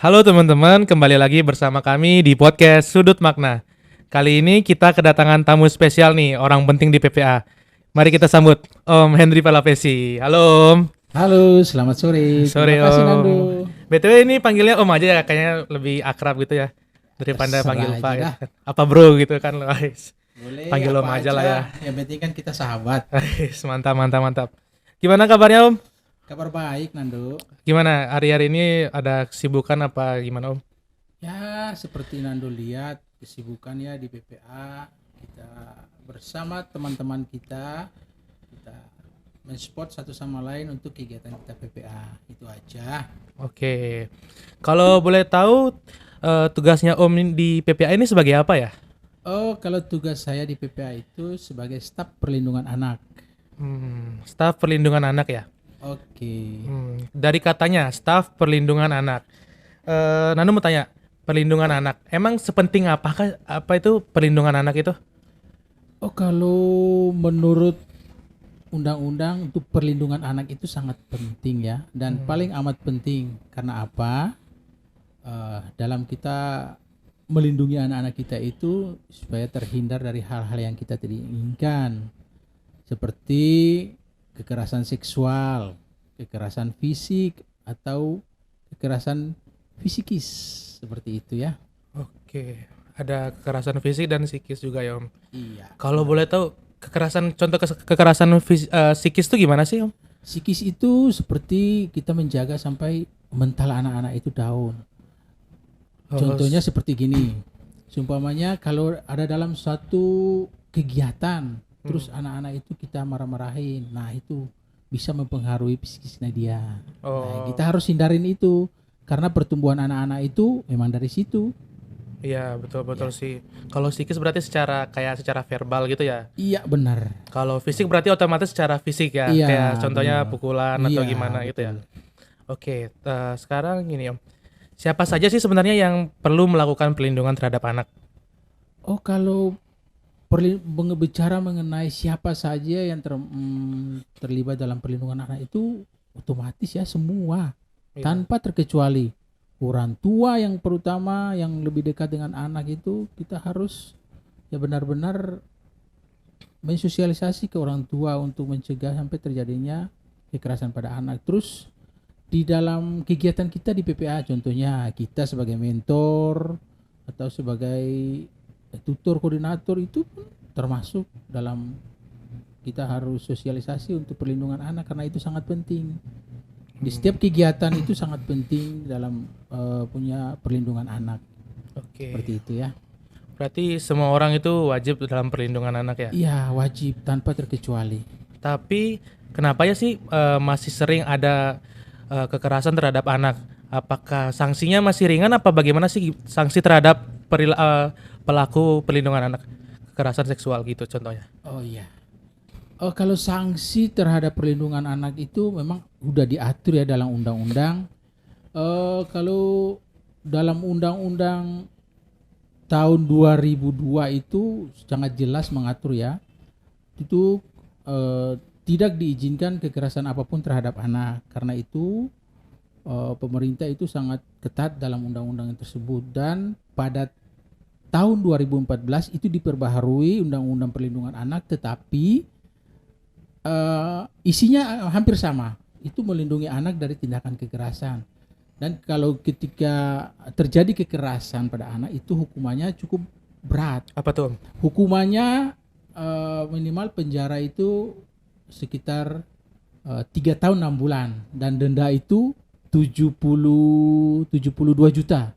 Halo teman-teman, kembali lagi bersama kami di podcast Sudut Makna. Kali ini kita kedatangan tamu spesial nih, orang penting di PPA. Mari kita sambut Om Henry Palavesi. Halo Om. Halo, selamat sore. Terima Sore kasih Nando. Om. BTW ini panggilnya Om aja ya, kayaknya lebih akrab gitu ya. Daripada panggil Terserah Pak aja gitu dah. kan. Apa bro gitu kan, guys. Boleh Panggil Om apa aja lah ya. Yang penting kan kita sahabat. Mantap, mantap, mantap. Gimana kabarnya Om? Kabar baik Nando. Gimana hari-hari ini ada kesibukan apa gimana Om? Ya, seperti Nando lihat kesibukan ya di PPA. Kita bersama teman-teman kita mensupport satu sama lain untuk kegiatan kita PPA. Itu aja. Oke. Kalau boleh tahu tugasnya Om di PPA ini sebagai apa ya? Oh, kalau tugas saya di PPA itu sebagai staf perlindungan anak. Staf perlindungan anak ya. Oke. Dari katanya staf perlindungan anak. Nanu mau tanya, perlindungan anak. Emang sepenting apakah apa itu perlindungan anak itu? Oh, kalau menurut undang-undang untuk perlindungan anak itu sangat penting ya, dan paling amat penting. Karena apa? Dalam kita melindungi anak-anak kita itu supaya terhindar dari hal-hal yang kita tidak inginkan, seperti kekerasan seksual, kekerasan fisik, atau kekerasan fisikis, seperti itu ya. Oke. Ada kekerasan fisik dan psikis juga ya Om. Iya. Kalau boleh tahu contoh kekerasan psikis itu gimana sih Om? Psikis itu seperti kita menjaga sampai mental anak-anak itu down. Contohnya seperti gini, seumpamanya kalau ada dalam suatu kegiatan, terus anak-anak itu kita marah-marahin, nah itu bisa mempengaruhi psikisnya dia. Nah, kita harus hindarin itu, karena pertumbuhan anak-anak itu memang dari situ. Iya betul sih. Kalau psikis berarti secara verbal gitu ya. Iya benar. Kalau fisik berarti otomatis secara fisik ya. Iya, Kayak contohnya benar. pukulan atau Iya, gimana gitu ya. betul. Oke, sekarang gini Om. Siapa saja sih sebenarnya yang perlu melakukan perlindungan terhadap anak? Oh, kalau bicara mengenai siapa saja yang terlibat dalam perlindungan anak itu otomatis ya semua, Iya. tanpa terkecuali. Orang tua yang pertama yang lebih dekat dengan anak itu kita harus ya benar-benar mensosialisasi ke orang tua untuk mencegah sampai terjadinya kekerasan pada anak. Terus di dalam kegiatan kita di PPA, contohnya kita sebagai mentor atau sebagai tutor koordinator itu pun termasuk dalam kita harus sosialisasi untuk perlindungan anak, karena itu sangat penting. Di setiap kegiatan itu sangat penting dalam punya perlindungan anak. Oke. Seperti itu ya. Berarti semua orang itu wajib dalam perlindungan anak ya? Iya, wajib tanpa terkecuali. Tapi kenapa ya sih masih sering ada kekerasan terhadap anak? Apakah sanksinya masih ringan apa bagaimana sih sanksi terhadap pelaku perlindungan anak? Kekerasan seksual gitu contohnya. Oh iya. Oh, kalau sanksi terhadap perlindungan anak itu memang udah diatur ya dalam undang-undang. Kalau dalam undang-undang tahun 2002 itu sangat jelas mengatur ya. Itu tidak diizinkan kekerasan apapun terhadap anak. Karena itu pemerintah itu sangat ketat dalam undang-undang tersebut, dan pada tahun 2014 itu diperbaharui undang-undang perlindungan anak, tetapi isinya hampir sama. Itu melindungi anak dari tindakan kekerasan. Dan kalau ketika terjadi kekerasan pada anak itu hukumannya cukup berat. Apa tuh Om? Hukumannya minimal penjara itu sekitar 3 tahun 6 bulan, dan denda itu 72 juta.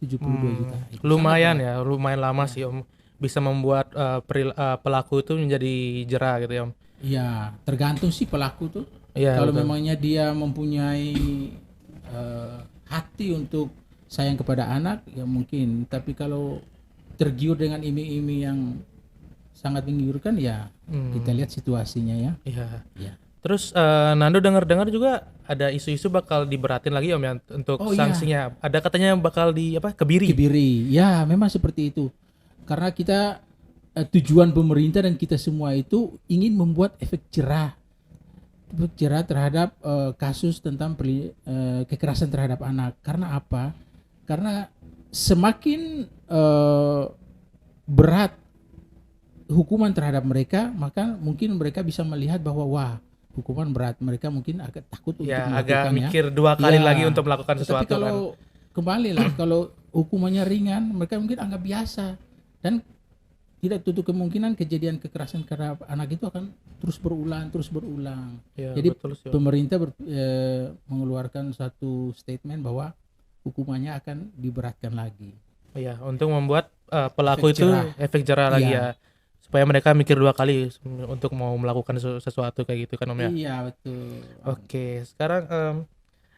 72 juta. Itu Lumayan ya, lumayan lama sih Om. Bisa membuat pelaku itu menjadi jera gitu ya Om. Iya, tergantung sih pelaku tuh. Iya, Kalau betul. memangnya dia mempunyai hati untuk sayang kepada anak, ya mungkin. Tapi kalau tergiur dengan iming-iming yang sangat menggiurkan, ya kita lihat situasinya ya. Iya. Ya. Terus Nando dengar-dengar juga ada isu-isu bakal diberatin lagi Om ya untuk Oh, iya. sanksinya. Ada katanya bakal kebiri. Kebiri, ya memang seperti itu. Karena kita tujuan pemerintah dan kita semua itu ingin membuat efek jerah terhadap kasus tentang kekerasan terhadap anak. Karena apa? Karena semakin berat hukuman terhadap mereka, maka mungkin mereka bisa melihat bahwa wah, hukuman berat, mereka mungkin agak takut untuk Ya, agak melakukannya. mikir 2 kali Ya, lagi untuk melakukan tetapi sesuatu kan. kalau kembali lah, kalau hukumannya ringan, mereka mungkin anggap biasa, dan tidak tutup kemungkinan kejadian kekerasan terhadap anak itu akan terus berulang. Ya, Jadi betul sih, Om. pemerintah mengeluarkan satu statement bahwa hukumannya akan diberatkan lagi. Iya, untuk membuat pelaku Efek itu jerah. efek jerah lagi Iya. ya. Supaya mereka mikir 2 kali untuk mau melakukan sesuatu kayak gitu kan Om ya. Iya betul. Oke, sekarang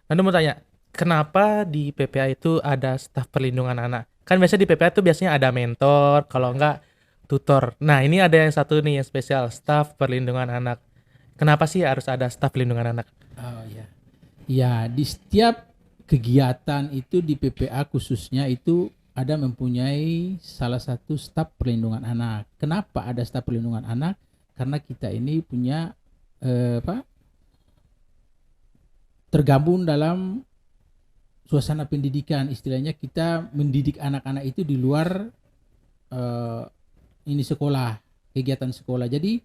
Anda mau tanya, kenapa di PPA itu ada staf perlindungan anak? Kan biasanya di PPA itu biasanya ada mentor, kalau enggak tutor. Nah, ini ada yang satu nih yang spesial, staf perlindungan anak. Kenapa sih harus ada staf perlindungan anak? Oh ya. Ya, di setiap kegiatan itu di PPA khususnya itu ada mempunyai salah satu staf perlindungan anak. Kenapa ada staf perlindungan anak? Karena kita ini punya tergabung dalam suasana pendidikan. Istilahnya kita mendidik anak-anak itu di luar ini sekolah, kegiatan sekolah. Jadi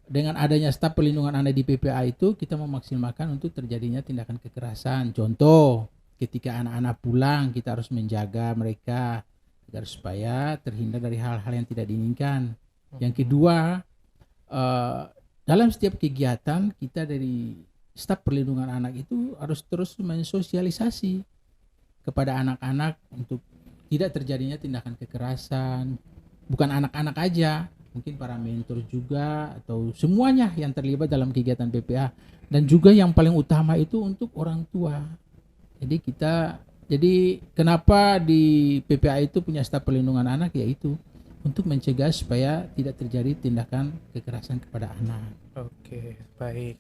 dengan adanya staf perlindungan anak di PPA itu kita memaksimalkan untuk terjadinya tindakan kekerasan. Contoh, ketika anak-anak pulang kita harus menjaga mereka agar supaya terhindar dari hal-hal yang tidak diinginkan. Yang kedua, dalam setiap kegiatan kita dari staf perlindungan anak itu harus terus mensosialisasi kepada anak-anak untuk tidak terjadinya tindakan kekerasan. Bukan anak-anak aja, mungkin para mentor juga atau semuanya yang terlibat dalam kegiatan PPA, dan juga yang paling utama itu untuk orang tua. Jadi kenapa di PPA itu punya staf perlindungan anak, yaitu untuk mencegah supaya tidak terjadi tindakan kekerasan kepada anak. Oke, baik.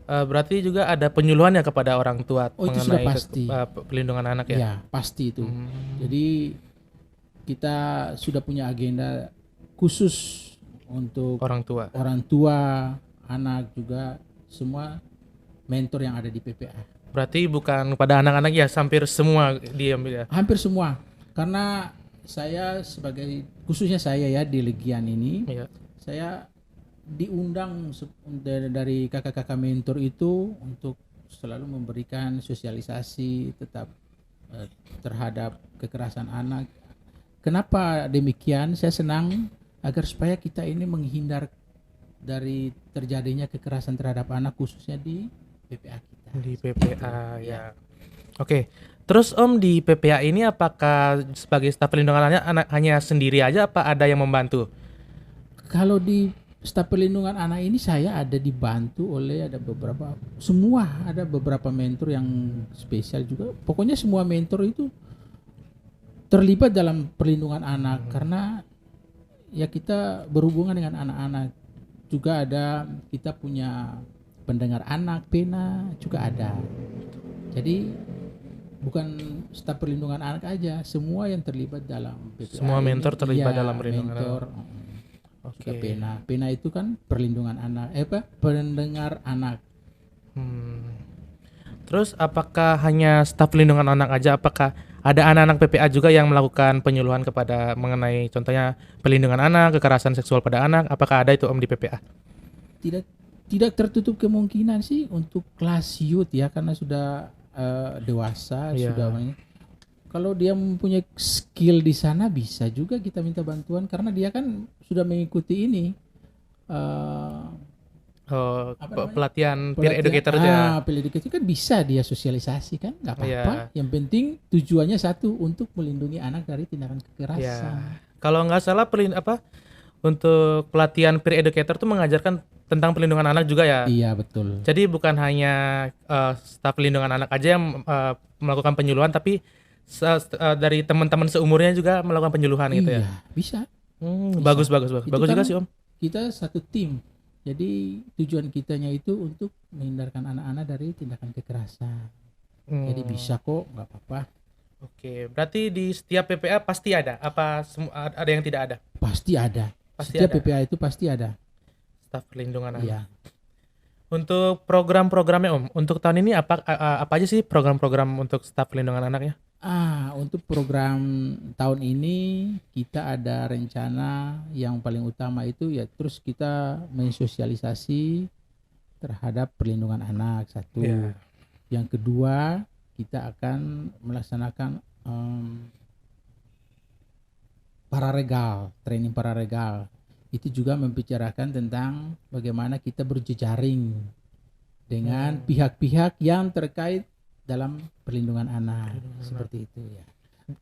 Berarti juga ada penyuluhan ya kepada orang tua Oh, itu sudah mengenai pasti. pelindungan anak ya? Ya, pasti itu. Jadi kita sudah punya agenda khusus untuk Orang tua. orang tua, anak juga, semua mentor yang ada di PPA. Berarti bukan pada anak-anak ya, hampir semua diambil ya? Hampir semua. Karena saya khususnya saya ya di Legian ini, Iya. saya diundang dari kakak-kakak mentor itu untuk selalu memberikan sosialisasi tetap terhadap kekerasan anak. Kenapa demikian? Saya senang agar supaya kita ini menghindar dari terjadinya kekerasan terhadap anak khususnya di PPA kita. Di PPA ya. Oke. Terus Om, di PPA ini apakah sebagai staf perlindungan anak hanya sendiri aja apa ada yang membantu? Kalau di staf perlindungan anak ini saya ada dibantu oleh ada beberapa mentor yang spesial juga. Pokoknya semua mentor itu terlibat dalam perlindungan anak karena ya kita berhubungan dengan anak-anak. Juga ada, kita punya pendengar anak, pena juga ada. Jadi bukan staf perlindungan anak aja, semua yang terlibat dalam PPA Semua mentor ini, terlibat iya, dalam perlindungan mentor. Oke. Juga pena itu kan perlindungan anak, pendengar anak. Terus apakah hanya staf perlindungan anak aja? Apakah ada anak-anak PPA juga yang melakukan penyuluhan kepada mengenai contohnya perlindungan anak, kekerasan seksual pada anak? Apakah ada itu Om di PPA? Tidak tertutup kemungkinan sih untuk kelas youth ya, karena sudah dewasa, Iya. sudah kalau dia mempunyai skill di sana bisa juga kita minta bantuan karena dia kan sudah mengikuti ini Pelatihan peer educator itu ya. peer educator kan bisa dia sosialisasi kan, nggak apa-apa. Iya. Yang penting tujuannya satu, untuk melindungi anak dari tindakan kekerasan. Ya. Kalau nggak salah untuk pelatihan peer educator tuh mengajarkan tentang perlindungan anak juga ya. Iya betul. Jadi bukan hanya staf perlindungan anak aja yang melakukan penyuluhan, tapi dari teman-teman seumurnya juga melakukan penyuluhan gitu ya. Iya bisa. Bagus Itu juga kan sih Om. Kita satu tim. Jadi tujuan kitanya itu untuk menghindarkan anak-anak dari tindakan kekerasan. Jadi bisa kok, nggak apa-apa. Oke, berarti di setiap PPA pasti ada? Apa ada yang tidak ada? Pasti ada. Pasti Setiap ada. PPA itu pasti ada. Staf perlindungan anak. Iya. Untuk program-programnya Om, untuk tahun ini apa aja sih program-program untuk staf perlindungan anak ya? Untuk program tahun ini kita ada rencana yang paling utama itu ya terus kita mensosialisasi terhadap perlindungan anak satu. Ya. Yang kedua kita akan melaksanakan pararegal, training pararegal. Itu juga membicarakan tentang bagaimana kita berjejaring dengan pihak-pihak yang terkait dalam perlindungan anak seperti itu ya.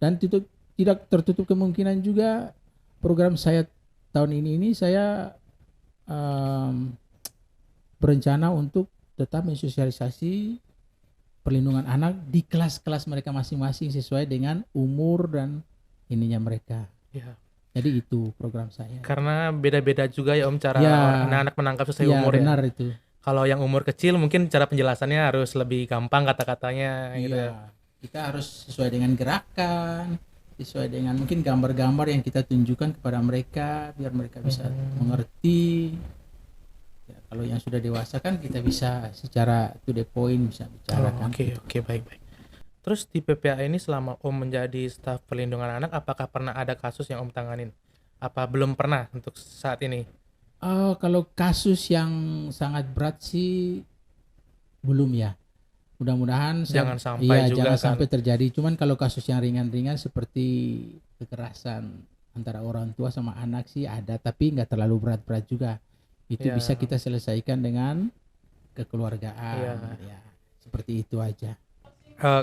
Dan tidak tertutup kemungkinan juga program saya tahun ini saya berencana untuk tetap mensosialisasi perlindungan anak di kelas-kelas mereka masing-masing sesuai dengan umur dan ininya mereka. Ya. Jadi itu program saya. Karena beda-beda juga ya Om cara Ya. anak-anak menangkap sesuai Ya, umur ya. benar itu. Kalau yang umur kecil mungkin cara penjelasannya harus lebih gampang kata-katanya gitu. Iya, kita harus sesuai dengan gerakan, sesuai dengan mungkin gambar-gambar yang kita tunjukkan kepada mereka biar mereka bisa mengerti. Ya, kalau yang sudah dewasa kan kita bisa secara to the point bisa bicarakan. Oke, baik. Terus di PPA ini selama Om menjadi staf perlindungan anak, apakah pernah ada kasus yang Om tanganin? Apa belum pernah untuk saat ini? Kalau kasus yang sangat berat sih belum ya. Mudah-mudahan Jangan sampai juga jangan kan. sampai terjadi. Cuman kalau kasus yang ringan-ringan seperti kekerasan antara orang tua sama anak sih ada, tapi nggak terlalu berat-berat juga. Itu Ya. bisa kita selesaikan dengan kekeluargaan. Ya. Ya, seperti itu aja.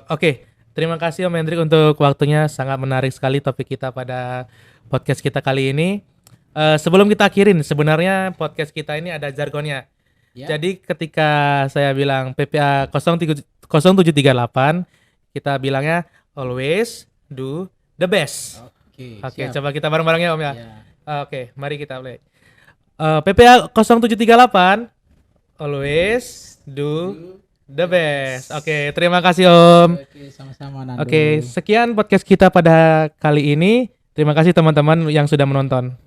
Oke, terima kasih Om Hendrik untuk waktunya, sangat menarik sekali topik kita pada podcast kita kali ini. Sebelum kita akhirin, sebenarnya podcast kita ini ada jargonnya. Ya. Jadi ketika saya bilang PPA 0738, kita bilangnya always do the best. Oke, Siap. coba kita bareng-bareng ya Om ya. Ya. Oke, mari kita mulai. PPA 0738, always do the best. Oke, terima kasih Om. Oke, sama-sama Nando. Oke, sekian podcast kita pada kali ini. Terima kasih teman-teman yang sudah menonton.